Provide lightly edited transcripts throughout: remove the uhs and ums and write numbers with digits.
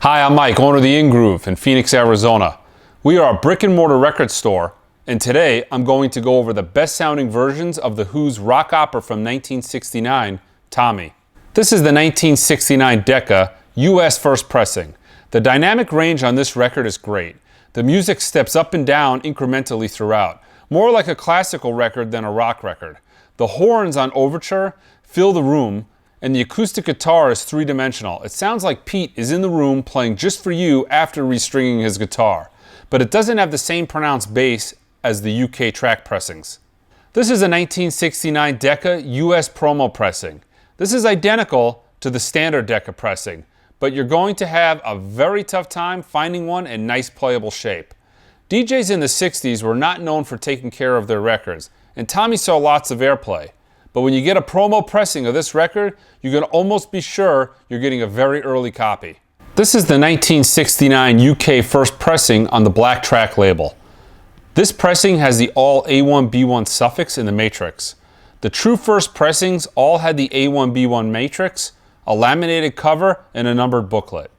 Hi, I'm Mike, owner of the In Groove in Phoenix, Arizona. We are a brick and mortar record store, and today I'm going to go over the best sounding versions of The Who's rock opera from 1969, Tommy. This is the 1969 Decca US first pressing. The dynamic range on this record is great. The music steps up and down incrementally throughout, more like a classical record than a rock record. The horns on Overture fill the room, and the acoustic guitar is three-dimensional. It sounds like Pete is in the room playing just for you after restringing his guitar, but it doesn't have the same pronounced bass as the UK track pressings. This is a 1969 Decca US promo pressing. This is identical to the standard Decca pressing, but you're going to have a very tough time finding one in nice playable shape. DJs in the 60s were not known for taking care of their records, and Tommy saw lots of airplay. But when you get a promo pressing of this record, you can almost be sure you're getting a very early copy. This is the 1969 UK first pressing on the Black Track label. This pressing has the all A1B1 suffix in the matrix. The true first pressings all had the A1B1 matrix, a laminated cover, and a numbered booklet.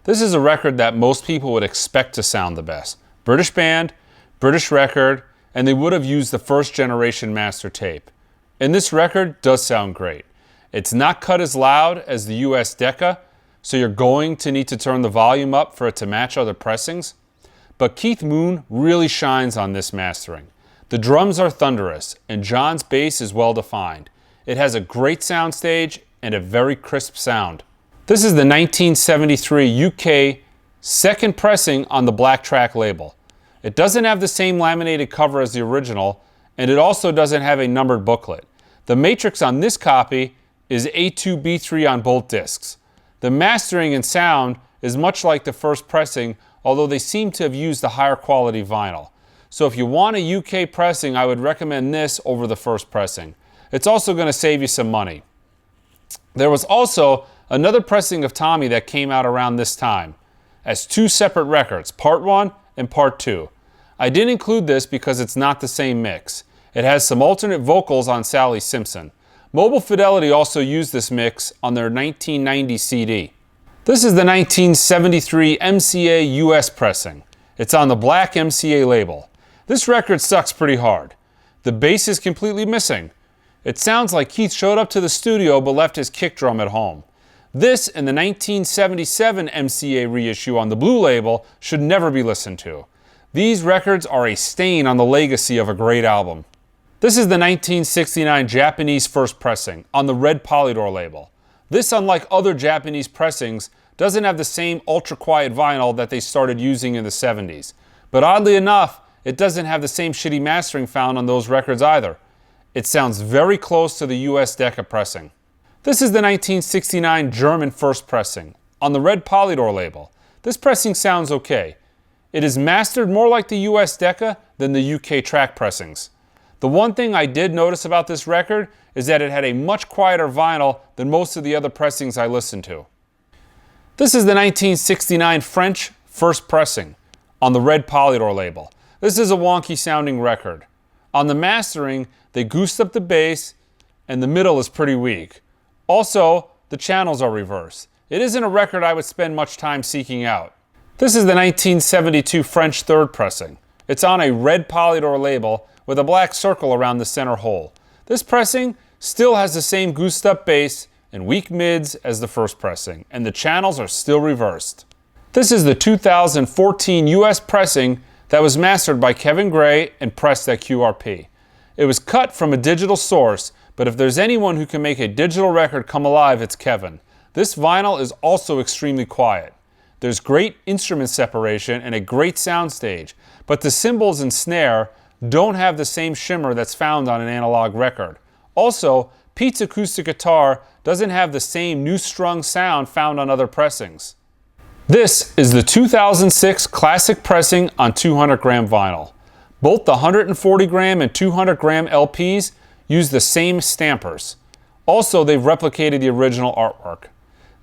This is a record that most people would expect to sound the best. British band, British record, and they would have used the first generation master tape. And this record does sound great. It's not cut as loud as the US Decca, so you're going to need to turn the volume up for it to match other pressings. But Keith Moon really shines on this mastering. The drums are thunderous, and John's bass is well defined. It has a great soundstage and a very crisp sound. This is the 1973 UK second pressing on the Black Track label. It doesn't have the same laminated cover as the original, and it also doesn't have a numbered booklet. The matrix on this copy is A2B3 on both discs. The mastering and sound is much like the first pressing, although they seem to have used the higher quality vinyl. So if you want a UK pressing, I would recommend this over the first pressing. It's also going to save you some money. There was also another pressing of Tommy that came out around this time as two separate records, Part 1 and Part 2. I didn't include this because it's not the same mix. It has some alternate vocals on Sally Simpson. Mobile Fidelity also used this mix on their 1990 CD. This is the 1973 MCA US pressing. It's on the black MCA label. This record sucks pretty hard. The bass is completely missing. It sounds like Keith showed up to the studio but left his kick drum at home. This and the 1977 MCA reissue on the blue label should never be listened to. These records are a stain on the legacy of a great album. This is the 1969 Japanese first pressing on the red Polydor label. This, unlike other Japanese pressings, doesn't have the same ultra-quiet vinyl that they started using in the 70s. But oddly enough, it doesn't have the same shitty mastering found on those records either. It sounds very close to the US Decca pressing. This is the 1969 German first pressing on the red Polydor label. This pressing sounds okay. It is mastered more like the US Decca than the UK track pressings. The one thing I did notice about this record is that it had a much quieter vinyl than most of the other pressings I listened to. This is the 1969 French first pressing on the red Polydor label. This is a wonky sounding record. On the mastering, they goosed up the bass and the middle is pretty weak. Also, the channels are reversed. It isn't a record I would spend much time seeking out. This is the 1972 French third pressing. It's on a red Polydor label with a black circle around the center hole. This pressing still has the same goosed up bass and weak mids as the first pressing, and the channels are still reversed. This is the 2014 US pressing that was mastered by Kevin Gray and pressed at QRP. It was cut from a digital source, but if there's anyone who can make a digital record come alive, it's Kevin. This vinyl is also extremely quiet. There's great instrument separation and a great soundstage, but the cymbals and snare don't have the same shimmer that's found on an analog record. Also, Pete's acoustic guitar doesn't have the same new strung sound found on other pressings. This is the 2006 classic pressing on 200 gram vinyl. Both the 140 gram and 200 gram LPs use the same stampers. Also, they've replicated the original artwork.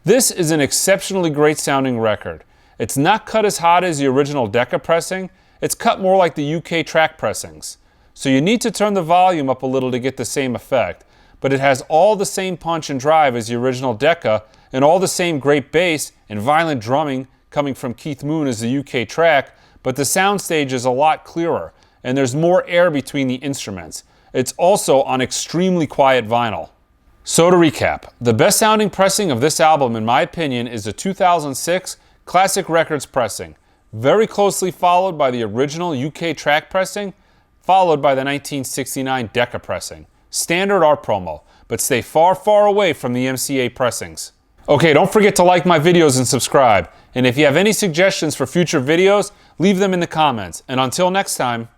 This is an exceptionally great sounding record. It's not cut as hot as the original Decca pressing, it's cut more like the UK track pressings. So you need to turn the volume up a little to get the same effect, but it has all the same punch and drive as the original Decca and all the same great bass and violent drumming coming from Keith Moon as the UK track, but the soundstage is a lot clearer, and there's more air between the instruments. It's also on extremely quiet vinyl. So to recap, the best sounding pressing of this album in my opinion is the 2006 Classic Records pressing, very closely followed by the original UK track pressing, followed by the 1969 Decca pressing. Standard art promo, but stay far, far away from the MCA pressings. Okay, don't forget to like my videos and subscribe. And if you have any suggestions for future videos, leave them in the comments. And until next time,